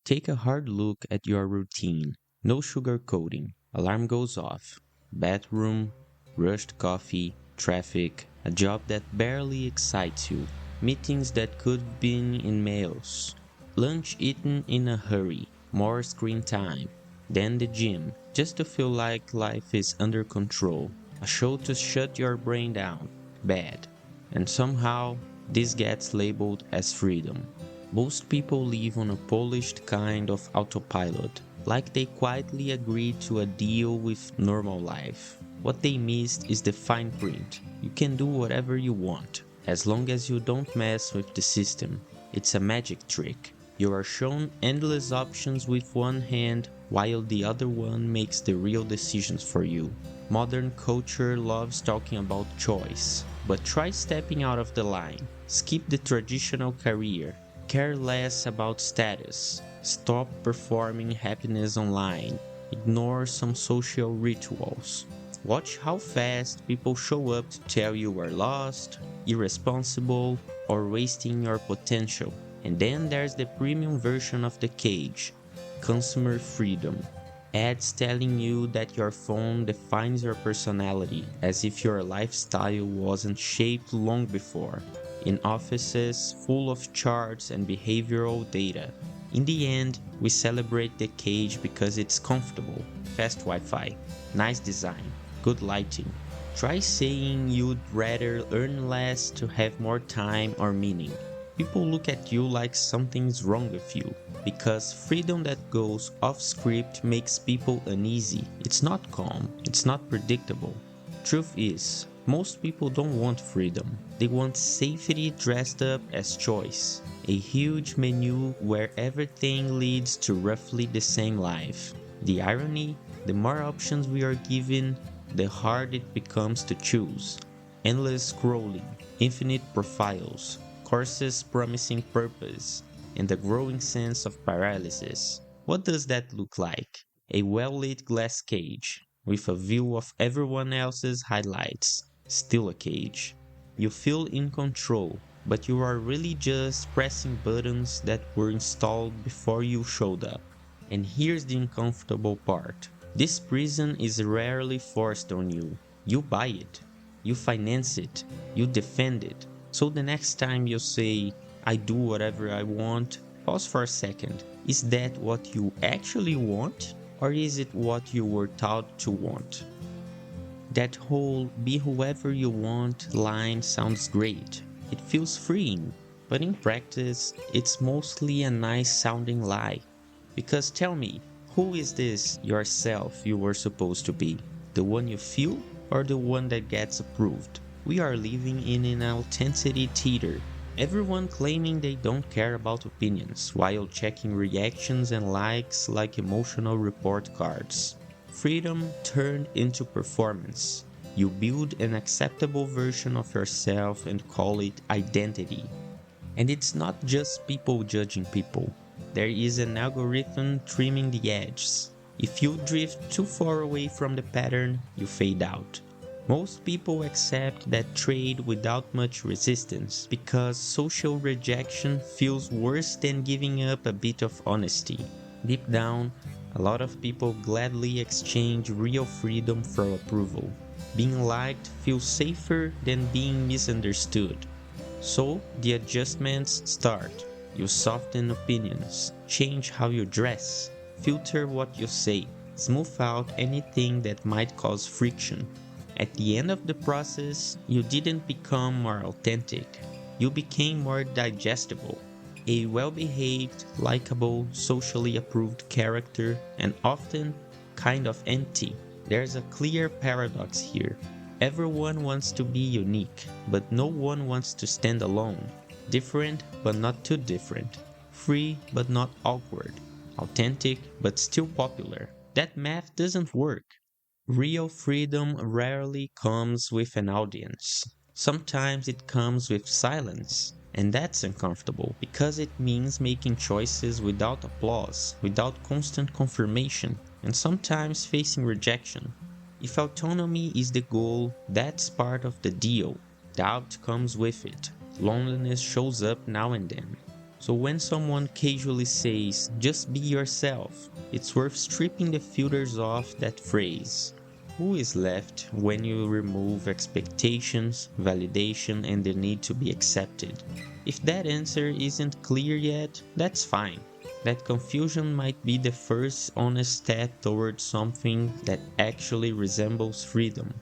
Take a hard look at your routine. No sugarcoating. Alarm goes off. Bathroom, rushed coffee, traffic, a job that barely excites you, meetings that could have been in mails, lunch eaten in a hurry, more screen time, then the gym, just to feel like life is under control, a show to shut your brain down, bad. And somehow, this gets labeled as freedom. Most people live on a polished kind of autopilot, like they quietly agreed to a deal with normal life. What they missed is the fine print. You can do whatever you want, as long as you don't mess with the system. It's a magic trick. You are shown endless options with one hand while the other one makes the real decisions for you. Modern culture loves talking about choice, but try stepping out of the line. Skip the traditional career. Care less about status. Stop performing happiness online. Ignore some social rituals. Watch how fast people show up to tell you are lost, irresponsible, or wasting your potential. And then there's the premium version of the cage, consumer freedom. Ads telling you that your phone defines your personality, as if your lifestyle wasn't shaped long before, in offices full of charts and behavioral data. In the end, we celebrate the cage because it's comfortable, fast Wi-Fi, nice design, good lighting. Try saying you'd rather earn less to have more time or meaning. People look at you like something's wrong with you, because freedom that goes off script makes people uneasy. It's not calm, it's not predictable. Truth is, most people don't want freedom. They want safety dressed up as choice. A huge menu where everything leads to roughly the same life. The irony, the more options we are given, the harder it becomes to choose. Endless scrolling, infinite profiles, courses promising purpose, and a growing sense of paralysis. What does that look like? A well-lit glass cage, with a view of everyone else's highlights. Still a cage. You feel in control, but you are really just pressing buttons that were installed before you showed up. And here's the uncomfortable part. This prison is rarely forced on you. You buy it. You finance it. You defend it. So the next time you say, I do whatever I want, pause for a second. Is that what you actually want? Or is it what you were taught to want? That whole be whoever you want line sounds great. It feels freeing. But in practice, it's mostly a nice sounding lie. Because tell me, who is this yourself you were supposed to be? The one you feel or the one that gets approved? We are living in an authenticity theater. Everyone claiming they don't care about opinions while checking reactions and likes like emotional report cards. Freedom turned into performance. You build an acceptable version of yourself and call it identity. And it's not just people judging people. There is an algorithm trimming the edges. If you drift too far away from the pattern, you fade out. Most people accept that trade without much resistance because social rejection feels worse than giving up a bit of honesty. Deep down, a lot of people gladly exchange real freedom for approval. Being liked feels safer than being misunderstood. So, the adjustments start. You soften opinions, change how you dress, filter what you say, smooth out anything that might cause friction. At the end of the process, you didn't become more authentic. You became more digestible. A well-behaved, likable, socially approved character, and often kind of empty. There's a clear paradox here. Everyone wants to be unique, but no one wants to stand alone. Different, but not too different. Free, but not awkward. Authentic, but still popular. That math doesn't work. Real freedom rarely comes with an audience. Sometimes it comes with silence. And that's uncomfortable because it means making choices without applause, without constant confirmation, and sometimes facing rejection. If autonomy is the goal, that's part of the deal. Doubt comes with it. Loneliness shows up now and then. So when someone casually says, just be yourself, it's worth stripping the filters off that phrase. Who is left when you remove expectations, validation, and the need to be accepted? If that answer isn't clear yet, that's fine. That confusion might be the first honest step towards something that actually resembles freedom.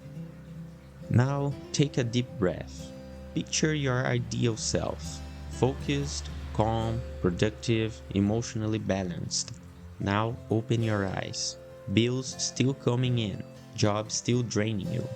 Now, take a deep breath. Picture your ideal self: focused, calm, productive, emotionally balanced. Now, open your eyes. Bills still coming in, job still draining you,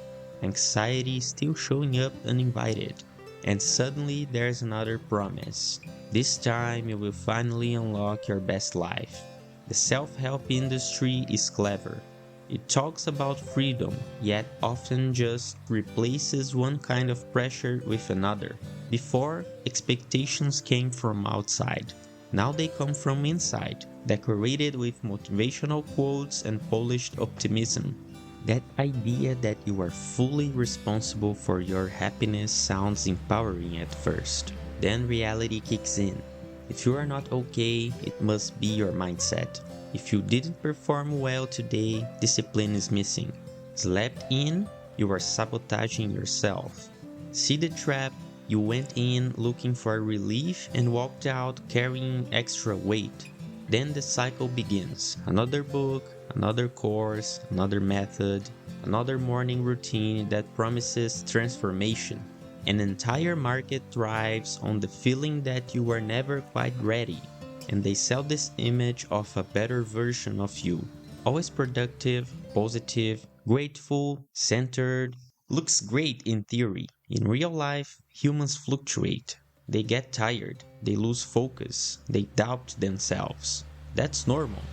anxiety still showing up uninvited. And suddenly, there's another promise. This time, you will finally unlock your best life. The self help industry is clever. It talks about freedom, yet often just replaces one kind of pressure with another. Before, expectations came from outside. Now they come from inside, decorated with motivational quotes and polished optimism. That idea that you are fully responsible for your happiness sounds empowering at first. Then reality kicks in. If you are not okay, it must be your mindset. If you didn't perform well today, discipline is missing. Slept in, you are sabotaging yourself. See the trap? You went in looking for relief and walked out carrying extra weight. Then the cycle begins. Another book, another course, another method, another morning routine that promises transformation. An entire market thrives on the feeling that you are never quite ready, and they sell this image of a better version of you. Always productive, positive, grateful, centered. Looks great in theory. In real life, humans fluctuate. They get tired, they lose focus, they doubt themselves. That's normal.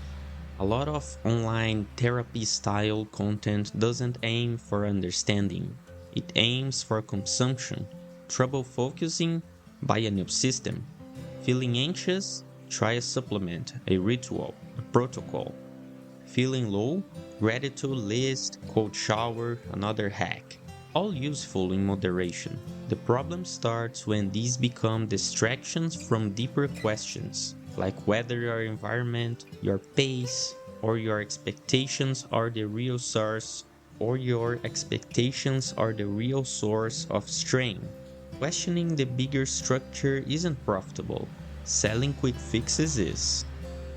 A lot of online therapy style content doesn't aim for understanding, it aims for consumption. Trouble focusing? Buy a new system. Feeling anxious? Try a supplement, a ritual, a protocol. Feeling low? Gratitude list, cold shower, another hack. All useful in moderation. The problem starts when these become distractions from deeper questions, like whether your environment, your pace, or your expectations are the real source of strain. Questioning the bigger structure isn't profitable. Selling quick fixes is.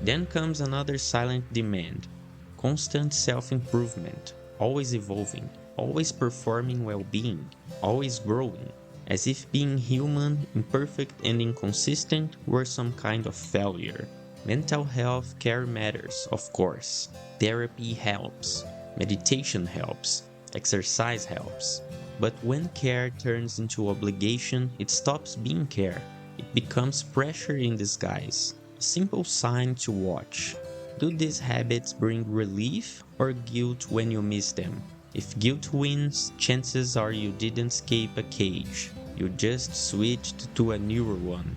Then comes another silent demand: constant self improvement, always evolving, always performing well being, always growing, as if being human, imperfect, and inconsistent were some kind of failure. Mental health care matters, of course. Therapy helps, meditation helps, exercise helps. But when care turns into obligation, it stops being care. It becomes pressure in disguise. A simple sign to watch. Do these habits bring relief or guilt when you miss them? If guilt wins, chances are you didn't escape a cage. You just switched to a newer one.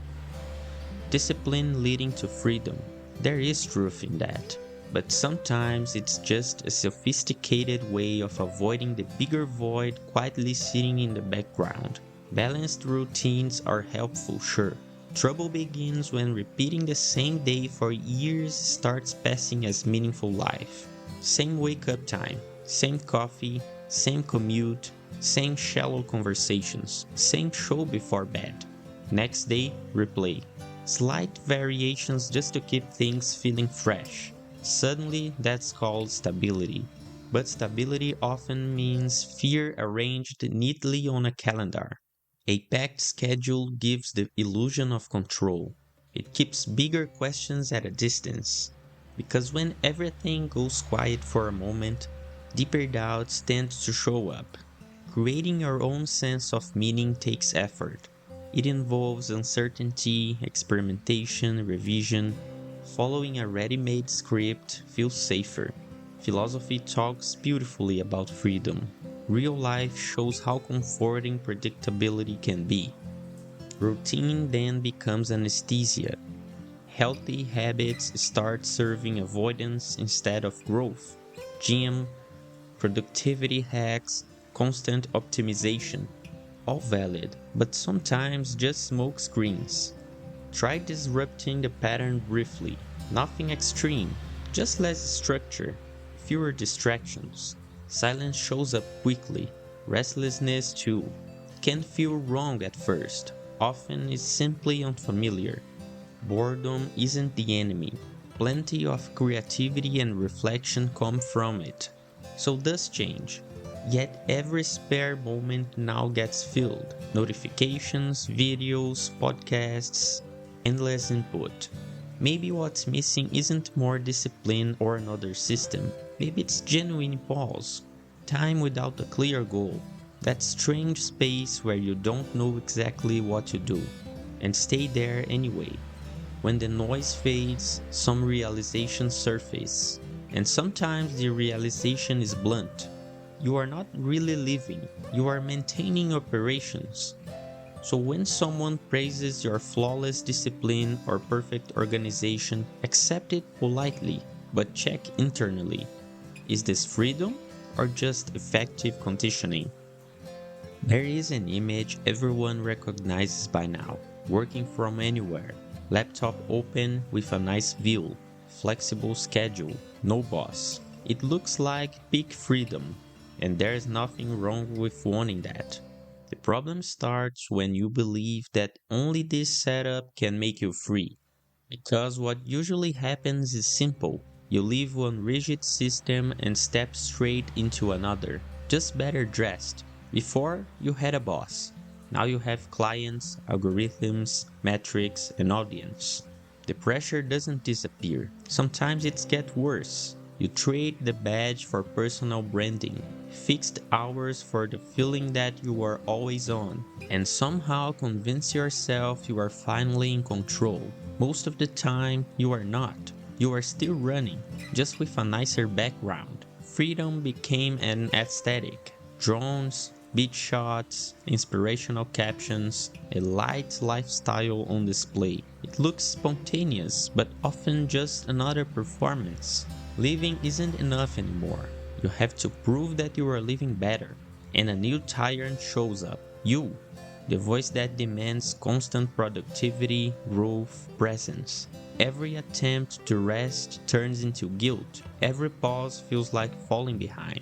Discipline leading to freedom. There is truth in that. But sometimes it's just a sophisticated way of avoiding the bigger void quietly sitting in the background. Balanced routines are helpful, sure. Trouble begins when repeating the same day for years starts passing as meaningful life. Same wake up time, same coffee, same commute, same shallow conversations, same show before bed. Next day, replay. Slight variations just to keep things feeling fresh. Suddenly, that's called stability. But stability often means fear arranged neatly on a calendar. A packed schedule gives the illusion of control. It keeps bigger questions at a distance. Because when everything goes quiet for a moment, deeper doubts tend to show up. Creating your own sense of meaning takes effort. It involves uncertainty, experimentation, revision. Following a ready made script feels safer. Philosophy talks beautifully about freedom. Real life shows how comforting predictability can be. Routine then becomes anesthesia. Healthy habits start serving avoidance instead of growth. Gym, productivity hacks, constant optimization. All valid, but sometimes just smoke screens. Try disrupting the pattern briefly. Nothing extreme, just less structure, fewer distractions. Silence shows up quickly. Restlessness too. Can feel wrong at first. Often is simply unfamiliar. Boredom isn't the enemy. Plenty of creativity and reflection come from it. So does change. Yet every spare moment now gets filled. Notifications, videos, podcasts, endless input. Maybe what's missing isn't more discipline or another system. Maybe it's genuine pause. Time without a clear goal. That strange space where you don't know exactly what to do. And stay there anyway. When the noise fades, some realizations surface. And sometimes the realization is blunt. You are not really living, you are maintaining operations. So when someone praises your flawless discipline or perfect organization, accept it politely, but check internally. Is this freedom or just effective conditioning? There is an image everyone recognizes by now, working from anywhere. Laptop open with a nice view, flexible schedule, no boss. It looks like peak freedom, and there's nothing wrong with wanting that. The problem starts when you believe that only this setup can make you free. Because what usually happens is simple. You leave one rigid system and step straight into another, just better dressed. Before, you had a boss. Now you have clients, algorithms, metrics, and audience. The pressure doesn't disappear. Sometimes it gets worse. You trade the badge for personal branding, fixed hours for the feeling that you are always on, and somehow convince yourself you are finally in control. Most of the time, you are not. You are still running, just with a nicer background. Freedom became an aesthetic. Drones, beach shots, inspirational captions, a light lifestyle on display. It looks spontaneous, but often just another performance. Living isn't enough anymore. You have to prove that you are living better. And a new tyrant shows up. You. The voice that demands constant productivity, growth, presence. Every attempt to rest turns into guilt. Every pause feels like falling behind.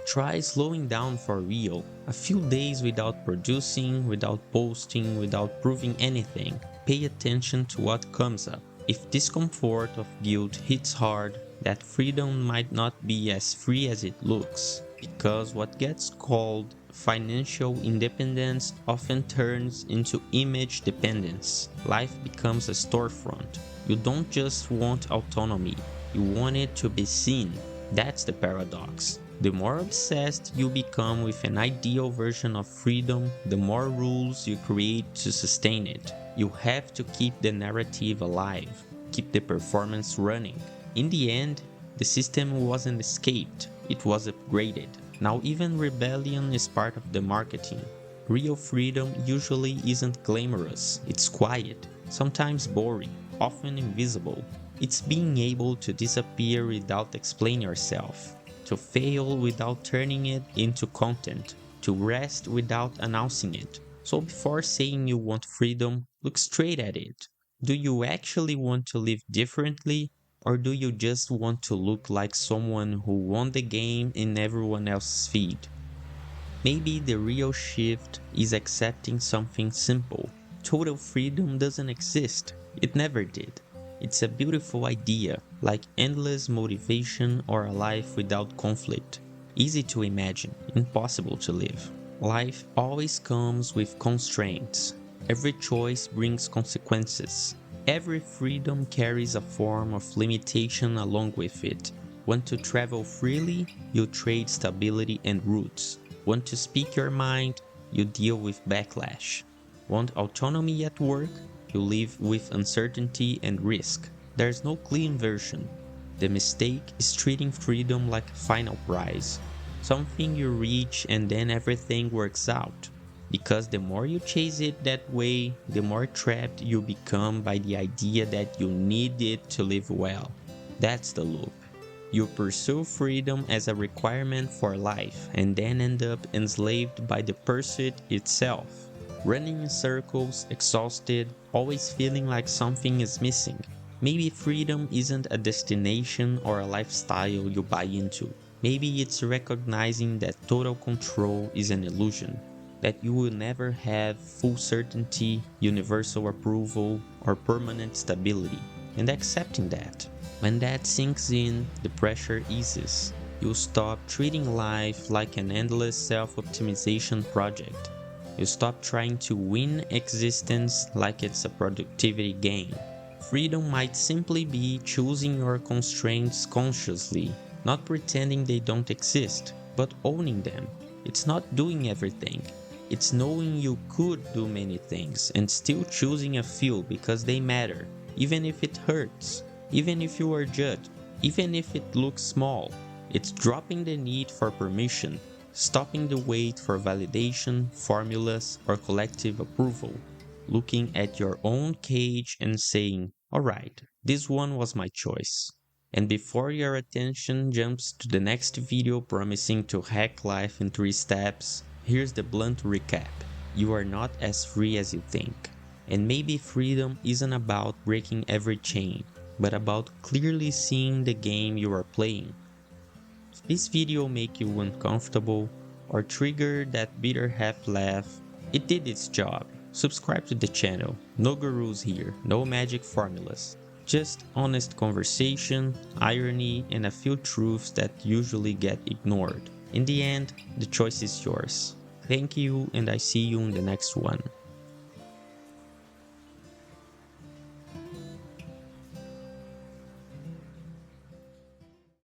Try slowing down for real. A few days without producing, without posting, without proving anything. Pay attention to what comes up. If discomfort of guilt hits hard, that freedom might not be as free as it looks. Because what gets called financial independence often turns into image dependence. Life becomes a storefront. You don't just want autonomy, you want it to be seen. That's the paradox. The more obsessed you become with an ideal version of freedom, the more rules you create to sustain it. You have to keep the narrative alive, keep the performance running. In the end, the system wasn't escaped, it was upgraded. Now even rebellion is part of the marketing. Real freedom usually isn't glamorous, it's quiet, sometimes boring, often invisible. It's being able to disappear without explaining yourself, to fail without turning it into content, to rest without announcing it. So before saying you want freedom, look straight at it. Do you actually want to live differently? Or do you just want to look like someone who won the game in everyone else's feed? Maybe the real shift is accepting something simple. Total freedom doesn't exist. It never did. It's a beautiful idea, like endless motivation or a life without conflict. Easy to imagine, impossible to live. Life always comes with constraints. Every choice brings consequences. Every freedom carries a form of limitation along with it. Want to travel freely? You trade stability and roots. Want to speak your mind? You deal with backlash. Want autonomy at work? You live with uncertainty and risk. There's no clean version. The mistake is treating freedom like a final prize. Something you reach and then everything works out. Because the more you chase it that way, the more trapped you become by the idea that you need it to live well. That's the loop. You pursue freedom as a requirement for life and then end up enslaved by the pursuit itself. running in circles, exhausted, always feeling like something is missing. Maybe freedom isn't a destination or a lifestyle you buy into. Maybe it's recognizing that total control is an illusion, that you will never have full certainty, universal approval, or permanent stability, and accepting that. When that sinks in, the pressure eases. You stop treating life like an endless self-optimization project. You stop trying to win existence like it's a productivity game. Freedom might simply be choosing your constraints consciously, not pretending they don't exist, but owning them. It's not doing everything. It's knowing you could do many things and still choosing a few because they matter, even if it hurts, even if you are judged, even if it looks small. It's dropping the need for permission, stopping the wait for validation, formulas, or collective approval, looking at your own cage and saying, alright, this one was my choice. And before your attention jumps to the next video promising to hack life in 3 steps, here's the blunt recap. You are not as free as you think. And maybe freedom isn't about breaking every chain, but about clearly seeing the game you are playing. If this video make you uncomfortable or trigger that bitter half laugh, it did its job. Subscribe to the channel. No gurus here, no magic formulas. Just honest conversation, irony, and a few truths that usually get ignored. In the end, the choice is yours. Thank you, and I see you in the next one.